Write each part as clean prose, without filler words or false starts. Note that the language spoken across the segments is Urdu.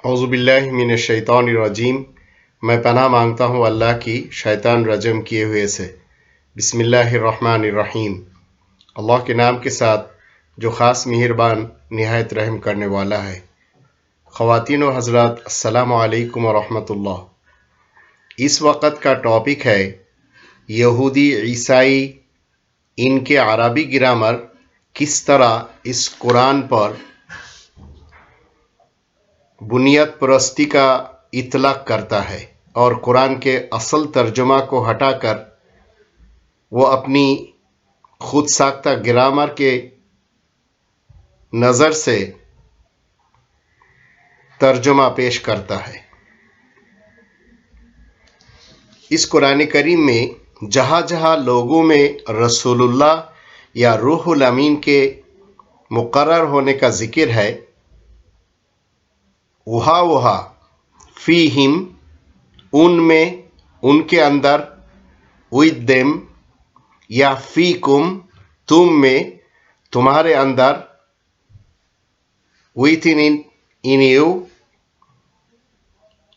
اعوذ باللہ من الشیطان الرجیم۔ میں پناہ مانگتا ہوں اللہ کی شیطان رجم کیے ہوئے سے۔ بسم اللہ الرحمن الرحیم۔ اللہ کے نام کے ساتھ جو خاص مہربان نہایت رحم کرنے والا ہے۔ خواتین و حضرات، السلام علیکم ورحمۃ اللہ۔ اس وقت کا ٹاپک ہے یہودی عیسائی، ان کے عربی گرامر کس طرح اس قرآن پر بنیاد پرستی کا اطلاق کرتا ہے اور قرآن کے اصل ترجمہ کو ہٹا کر وہ اپنی خود ساختہ گرامر کے نظر سے ترجمہ پیش کرتا ہے۔ اس قرآن کریم میں جہاں جہاں لوگوں میں رسول اللہ یا روح الامین کے مقرر ہونے کا ذکر ہے، وہاں فیہم ان میں، ان کے اندر، with them یا فیکم تم میں، تمہارے اندر، in you،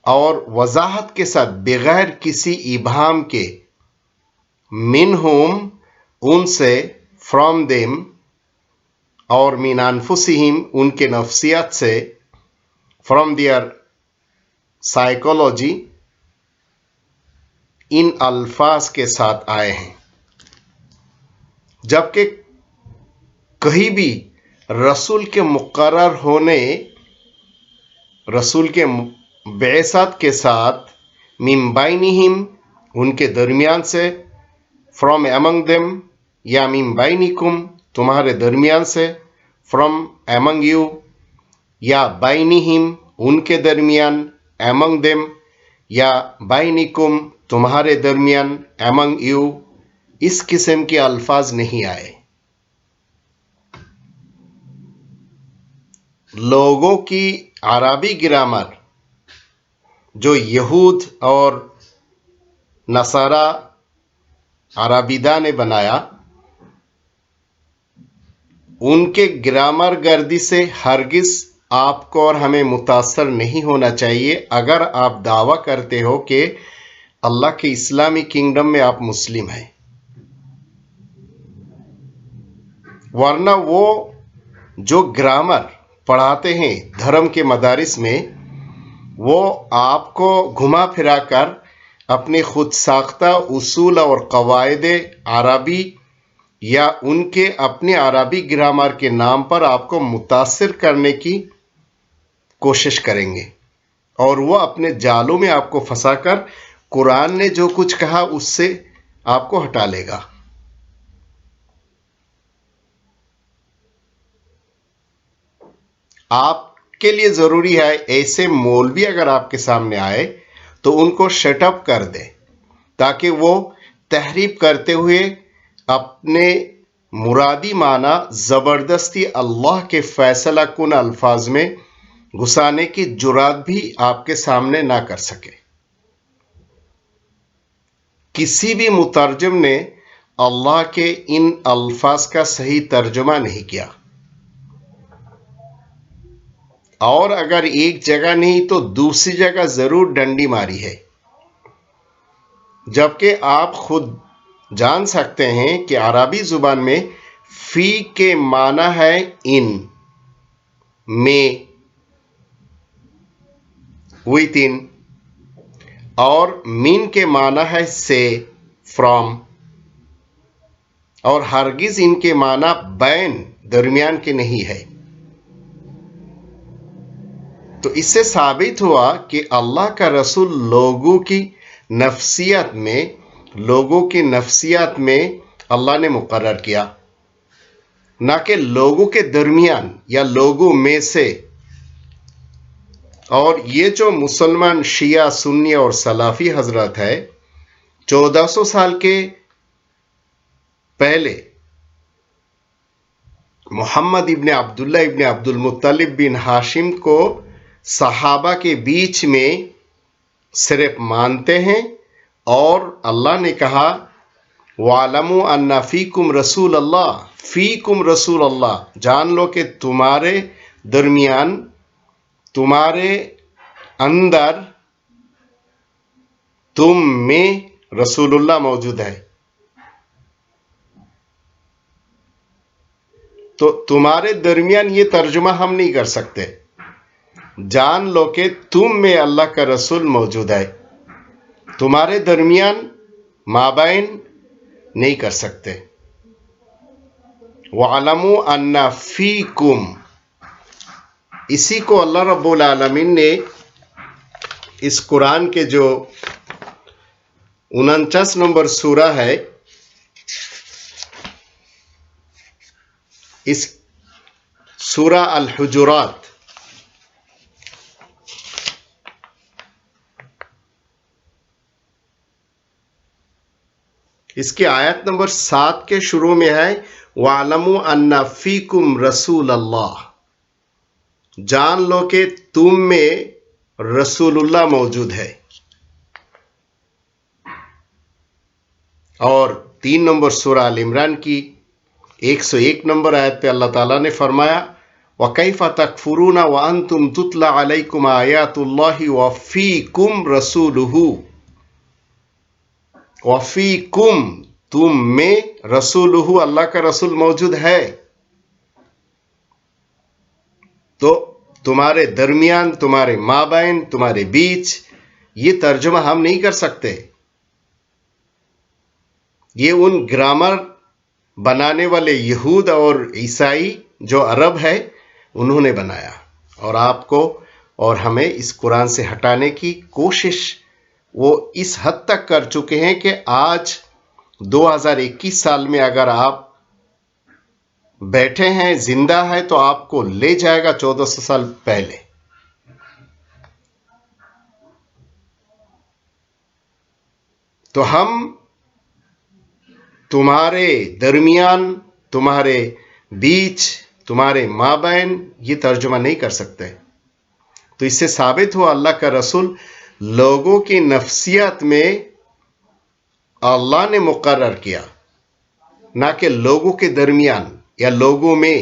اور وضاحت کے ساتھ بغیر کسی ابہام کے، منہم ان سے، from them، اور من انفسہم ان کے نفسیات سے، from their psychology، ان الفاظ کے ساتھ آئے ہیں۔ جبکہ کہیں بھی رسول کے مقرر ہونے، رسول کے بعثت کے ساتھ من بینہم ان کے درمیان سے، from among them یا من بینکم تمہارے درمیان سے، from among you یا بینہم ان کے درمیان، among them یا بینکم تمہارے درمیان، among you، اس قسم کے الفاظ نہیں آئے۔ لوگوں کی عربی گرامر جو یہود اور نصارہ عربیدہ نے بنایا، ان کے گرامر گردی سے ہرگز آپ کو اور ہمیں متاثر نہیں ہونا چاہیے اگر آپ دعویٰ کرتے ہو کہ اللہ کے اسلامی کنگڈم میں آپ مسلم ہیں۔ ورنہ وہ جو گرامر پڑھاتے ہیں دھرم کے مدارس میں، وہ آپ کو گھما پھرا کر اپنے خود ساختہ اصول اور قواعد عربی یا ان کے اپنے عربی گرامر کے نام پر آپ کو متاثر کرنے کی کوشش کریں گے، اور وہ اپنے جالوں میں آپ کو پھنسا کر قرآن نے جو کچھ کہا اس سے آپ کو ہٹا لے گا۔ آپ کے لیے ضروری ہے ایسے مولوی اگر آپ کے سامنے آئے تو ان کو شٹ اپ کر دیں، تاکہ وہ تحریف کرتے ہوئے اپنے مرادی معنی زبردستی اللہ کے فیصلہ کن الفاظ میں گھسانے کی جرات بھی آپ کے سامنے نہ کر سکے۔ کسی بھی مترجم نے اللہ کے ان الفاظ کا صحیح ترجمہ نہیں کیا، اور اگر ایک جگہ نہیں تو دوسری جگہ ضرور ڈنڈی ماری ہے۔ جبکہ آپ خود جان سکتے ہیں کہ عربی زبان میں فی کے معنی ہے ان، میں، within، اور من کے معنی ہے سے، from، اور ہرگز ان کے معنی بین، درمیان کے نہیں ہے۔ تو اس سے ثابت ہوا کہ اللہ کا رسول لوگوں کی نفسیات میں اللہ نے مقرر کیا، نہ کہ لوگوں کے درمیان یا لوگوں میں سے۔ اور یہ جو مسلمان شیعہ، سنی اور سلفی حضرات ہے، 1400 سال کے پہلے محمد ابن عبداللہ ابن عبد المطلب بن ہاشم کو صحابہ کے بیچ میں صرف مانتے ہیں، اور اللہ نے کہا وَاعْلَمُوا أَنَّ فِيكُمْ رَسُولَ اللَّهِ، فِيكُمْ رسول اللہ، جان لو کہ تمہارے درمیان، تمہارے اندر تم میں رسول اللہ موجود ہے، تو تمہارے درمیان یہ ترجمہ ہم نہیں کر سکتے. جان لو کہ تم میں اللہ کا رسول موجود ہے، تمہارے درمیان مابین نہیں کر سکتے. وَعَلَمُوا أَنَّ فِيكُمْ، اسی کو اللہ رب العالمین نے اس قرآن کے جو 49 نمبر سورہ ہے، اس سورہ الحجرات، اس کی آیت نمبر 7 کے شروع میں ہے وَعَلَمُوا أَنَّ فِيكُمْ رَسُولَ اللَّهِ، جان لو کہ تم میں رسول اللہ موجود ہے. اور 3 نمبر سورہ آل عمران کی 101 نمبر آیت پہ اللہ تعالیٰ نے فرمایا وَكَيْفَ تَكْفُرُونَ وَأَنْتُمْ تُتْلَى عَلَيْكُمْ آيَاتُ اللَّهِ وَفِيكُمْ رَسُولُهُ، وَفِيكُمْ، تم میں رسولہ، اللہ کا رسول موجود ہے، تو تمہارے درمیان، تمہارے مابین، تمہارے بیچ یہ ترجمہ ہم نہیں کر سکتے. یہ ان گرامر بنانے والے یہود اور عیسائی جو عرب ہے انہوں نے بنایا، اور آپ کو اور ہمیں اس قرآن سے ہٹانے کی کوشش وہ اس حد تک کر چکے ہیں کہ آج 2021 سال میں اگر آپ بیٹھے ہیں، زندہ ہے، تو آپ کو لے جائے گا 1400 سال پہلے. تو ہم تمہارے درمیان، تمہارے بیچ، تمہارے مابین یہ ترجمہ نہیں کر سکتے. تو اس سے ثابت ہوا اللہ کا رسول لوگوں کی نفسیات میں اللہ نے مقرر کیا، نہ کہ لوگوں کے درمیان یا لوگوں میں.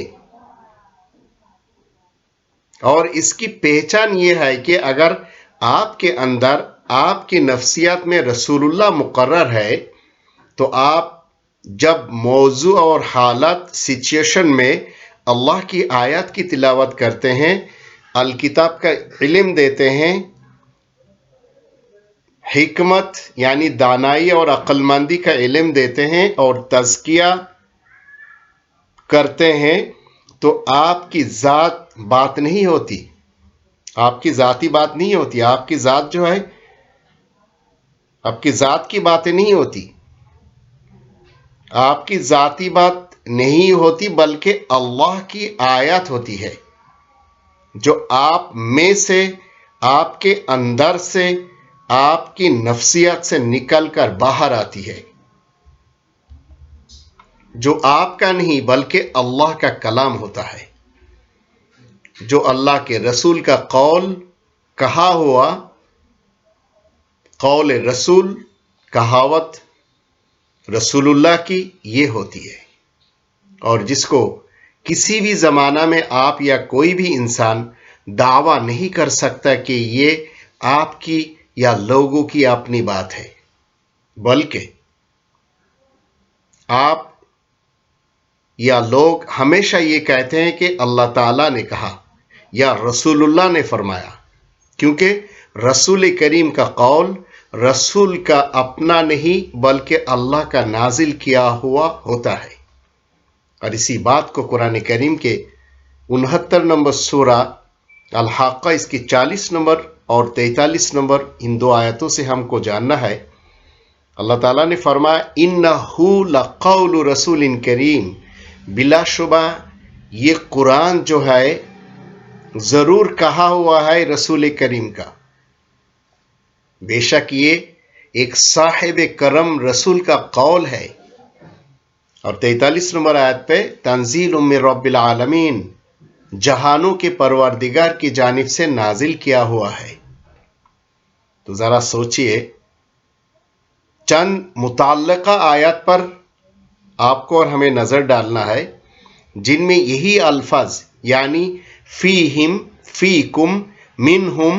اور اس کی پہچان یہ ہے کہ اگر آپ کے اندر، آپ کی نفسیات میں رسول اللہ مقرر ہے، تو آپ جب موضوع اور حالت سچویشن میں اللہ کی آیات کی تلاوت کرتے ہیں، الکتاب کا علم دیتے ہیں، حکمت یعنی دانائی اور عقل مندی کا علم دیتے ہیں اور تزکیہ کرتے ہیں، تو آپ کی ذات بات نہیں ہوتی، آپ کی ذاتی بات نہیں ہوتی، آپ کی ذات جو ہے، آپ کی ذات کی باتیں نہیں ہوتی، آپ کی ذاتی بات نہیں ہوتی، بلکہ اللہ کی آیات ہوتی ہے جو آپ میں سے، آپ کے اندر سے، آپ کی نفسیات سے نکل کر باہر آتی ہے، جو آپ کا نہیں بلکہ اللہ کا کلام ہوتا ہے، جو اللہ کے رسول کا قول کہا ہوا، قول رسول، کہاوت رسول اللہ کی یہ ہوتی ہے. اور جس کو کسی بھی زمانہ میں آپ یا کوئی بھی انسان دعویٰ نہیں کر سکتا کہ یہ آپ کی یا لوگوں کی اپنی بات ہے، بلکہ آپ یا لوگ ہمیشہ یہ کہتے ہیں کہ اللہ تعالیٰ نے کہا یا رسول اللہ نے فرمایا، کیونکہ رسول کریم کا قول رسول کا اپنا نہیں بلکہ اللہ کا نازل کیا ہوا ہوتا ہے. اور اسی بات کو قرآن کریم کے 69 نمبر سورہ الحاقہ، اس کی 40 نمبر اور 43 نمبر ان دو آیتوں سے ہم کو جاننا ہے. اللہ تعالیٰ نے فرمایا اِنَّهُ لَقَوْلُ رَسُولٍ کریم، بلا شبہ یہ قرآن جو ہے ضرور کہا ہوا ہے رسول کریم کا، بے شک یہ ایک صاحب کرم رسول کا قول ہے. اور 43 نمبر آیت پہ تنزیل من رب العالمین، جہانوں کے پروردگار کی جانب سے نازل کیا ہوا ہے. تو ذرا سوچئے، چند متعلقہ آیات پر آپ کو اور ہمیں نظر ڈالنا ہے جن میں یہی الفاظ یعنی فیہم، فیکم، منہم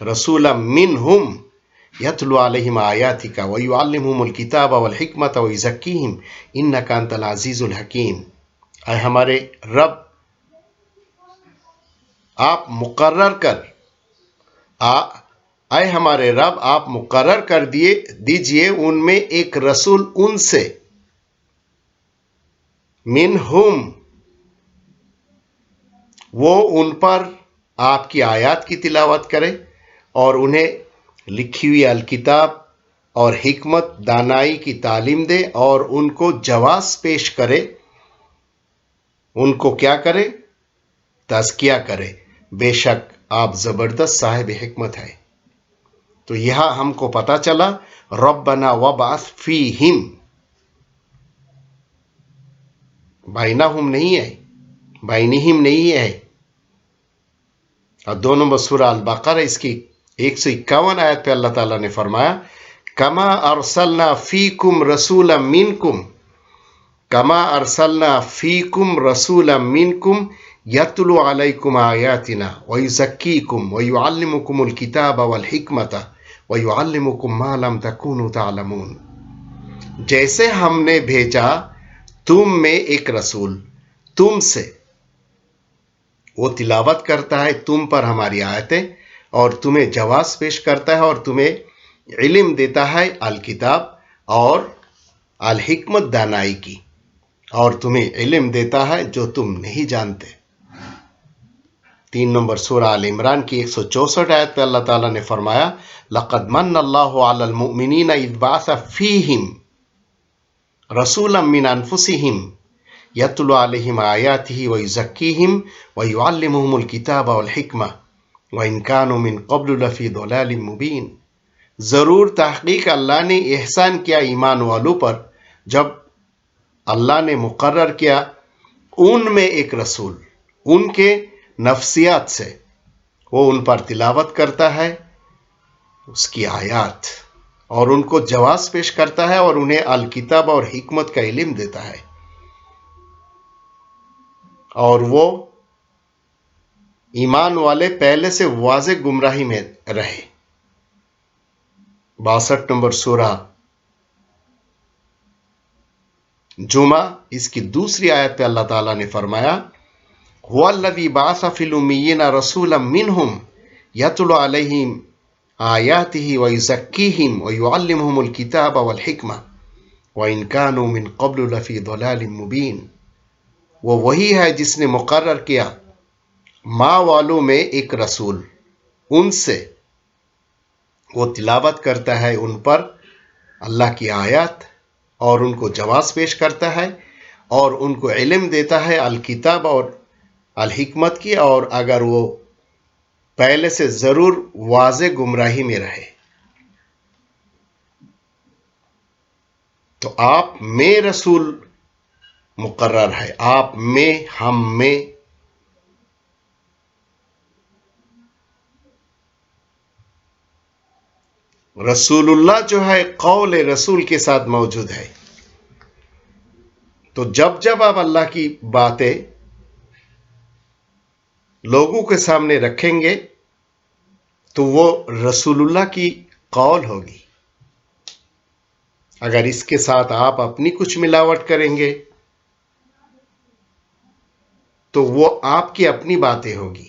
رسولا منہم یتلو علیہم آیاتک ویعلمہم الکتاب والحکمت ویزکیہم انک انت العزیز الحکیم۔ اے ہمارے رب، آپ مقرر کر اے ہمارے رب آپ مقرر کر دیجئے ان میں ایک رسول ان سے، منہم وہ ان پر آپ کی آیات کی تلاوت کرے اور انہیں لکھی ہوئی الکتاب اور حکمت دانائی کی تعلیم دے اور ان کو جواز پیش کرے، ان کو کیا کرے؟ تزکیہ کرے۔ بے شک آپ زبردست صاحب حکمت ہے۔ تو یہاں ہم کو پتا چلا ربنا وبعث فیہم، بینہم نہیں ہے، بینہم نہیں ہے۔ اور 2 نمبر سورہ البقرہ اس کی 151 آیت پہ اللہ تعالیٰ نے فرمایا کما ارسلنا فیکم رسولا منکم، کما ارسلنا فیکم رسولا منکم یتلو علیکم آیاتنا ویزکیکم ویعلمکم الکتاب والحکمت ویعلمکم ما لم تکونوا تعلمون۔ جیسے ہم نے بھیجا تم میں ایک رسول تم سے، وہ تلاوت کرتا ہے تم پر ہماری آیتیں اور تمہیں جواز پیش کرتا ہے اور تمہیں علم دیتا ہے الکتاب اور الحکمت دانائی کی، اور تمہیں علم دیتا ہے جو تم نہیں جانتے۔ 3 نمبر سورہ آل عمران کی 164 آیت پہ اللہ تعالیٰ نے فرمایا لقد من اللہ علی المؤمنین اذ بعث فیہم رسولا من انفسہم یتلو علیہم آیاتہ ویزکیہم ویعلمہم الکتاب والحکمہ وإن كانوا من قبل لفی ضلال مبین۔ ضرور تحقیق اللہ نے احسان کیا ایمان والوں پر جب اللہ نے مقرر کیا ان میں ایک رسول ان کے نفسیات سے، وہ ان پر تلاوت کرتا ہے اس کی آیات اور ان کو جواز پیش کرتا ہے اور انہیں الکتاب اور حکمت کا علم دیتا ہے، اور وہ ایمان والے پہلے سے واضح گمراہی میں رہے۔ 62 نمبر سورہ جمعہ اس کی دوسری آیت پہ اللہ تعالیٰ نے فرمایا هو الذی بعث فی الامیین رسولا منہم یتلو علیہم آیاتہ ویزکیہم ویعلمہم الکتاب والحکمہ وإن كانوا من قبل لفی ضلال مبین۔ وہ وہی ہے جس نے مقرر کیا ماں والوں میں ایک رسول ان سے، وہ تلاوت کرتا ہے ان پر اللہ کی آیات اور ان کو جواز پیش کرتا ہے اور ان کو علم دیتا ہے الکتاب اور الحکمت کی، اور اگر وہ پہلے سے ضرور واضح گمراہی میں رہے۔ تو آپ میں رسول مقرر ہے، آپ میں، ہم میں۔ رسول اللہ جو ہے قول رسول کے ساتھ موجود ہے، تو جب جب آپ اللہ کی باتیں لوگوں کے سامنے رکھیں گے تو وہ رسول اللہ کی قول ہوگی۔ اگر اس کے ساتھ آپ اپنی کچھ ملاوٹ کریں گے تو وہ آپ کی اپنی باتیں ہوگی۔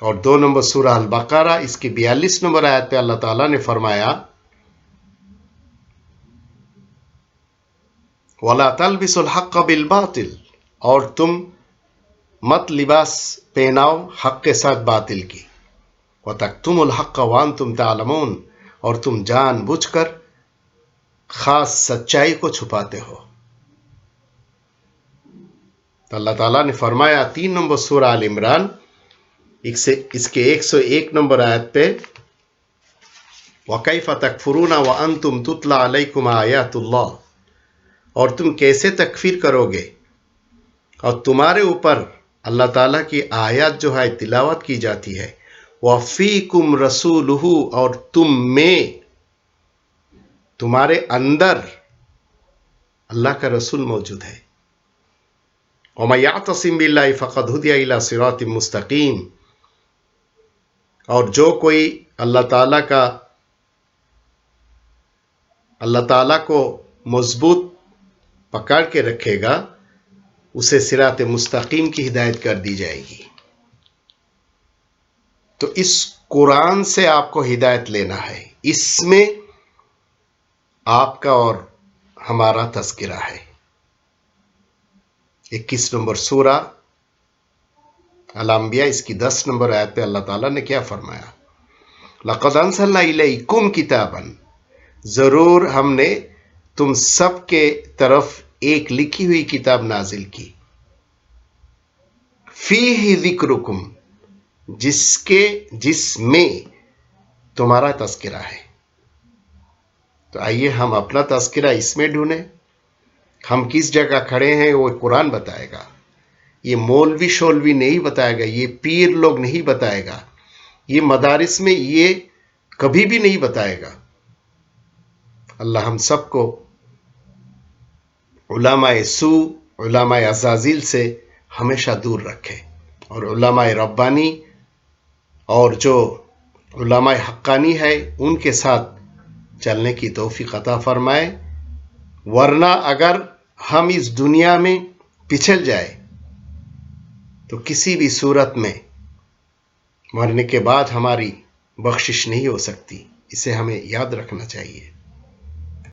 اور 2 نمبر سورہ البقرہ اس کی 42 نمبر آیت پہ اللہ تعالیٰ نے فرمایا وَلَا تَلْبِسُوا الْحَقَّ بِالْبَاطِلِ، اور تم مت لباس پہناؤ حق کے ساتھ باطل کی، وَتَكْتُمُوا الْحَقَّ وَأَنْتُمْ تَعْلَمُونَ، اور تم جان بوجھ کر خاص سچائی کو چھپاتے ہو۔ تو اللہ تعالیٰ نے فرمایا 3 نمبر سورہ آل عمران اس کے 101 نمبر آیت پہ وَكَيْفَ تَكْفُرُونَ وَأَنْتُمْ تُتْلَى عَلَيْكُمْ آیَاتُ اللَّهِ، اور تم کیسے تکفیر کرو گے اور تمہارے اوپر اللہ تعالیٰ کی آیات جو ہے تلاوت کی جاتی ہے، وَفِيكُمْ رَسُولُهُ، اور تم میں، تمہارے اندر اللہ کا رسول موجود ہے۔ وَمَن يَعْتَصِم بِاللَّهِ فَقَدْ هُدِيَ إِلَى صِرَاطٍ مُسْتَقِيمٍ، اور جو کوئی اللہ تعالیٰ کو مضبوط پکڑ کے رکھے گا اسے صراط مستقیم کی ہدایت کر دی جائے گی۔ تو اس قرآن سے آپ کو ہدایت لینا ہے، اس میں آپ کا اور ہمارا تذکرہ ہے۔ 21 نمبر سورہ الانبیاء اس کی 10 نمبر آیت پہ اللہ تعالیٰ نے کیا فرمایا؟ لَقَدْ أَنزَلْنَا إِلَيْكُمْ كِتَابًا، ضرور ہم نے تم سب کے طرف ایک لکھی ہوئی کتاب نازل کی، فِيهِ ذِكْرُكُمْ، جس میں تمہارا تذکرہ ہے۔ تو آئیے ہم اپنا تذکرہ اس میں ڈھونڈیں۔ ہم کس جگہ کھڑے ہیں وہ قرآن بتائے گا، یہ مولوی شولوی نہیں بتائے گا، یہ پیر لوگ نہیں بتائے گا، یہ مدارس میں یہ کبھی بھی نہیں بتائے گا۔ اللہ ہم سب کو علماء سوء، علماء ازازیل سے ہمیشہ دور رکھے، اور علماء ربانی اور جو علماء حقانی ہے ان کے ساتھ چلنے کی توفیق عطا فرمائے۔ ورنہ اگر ہم اس دنیا میں پچھل جائے تو کسی بھی صورت میں مرنے کے بعد ہماری بخشش نہیں ہو سکتی، اسے ہمیں یاد رکھنا چاہیے۔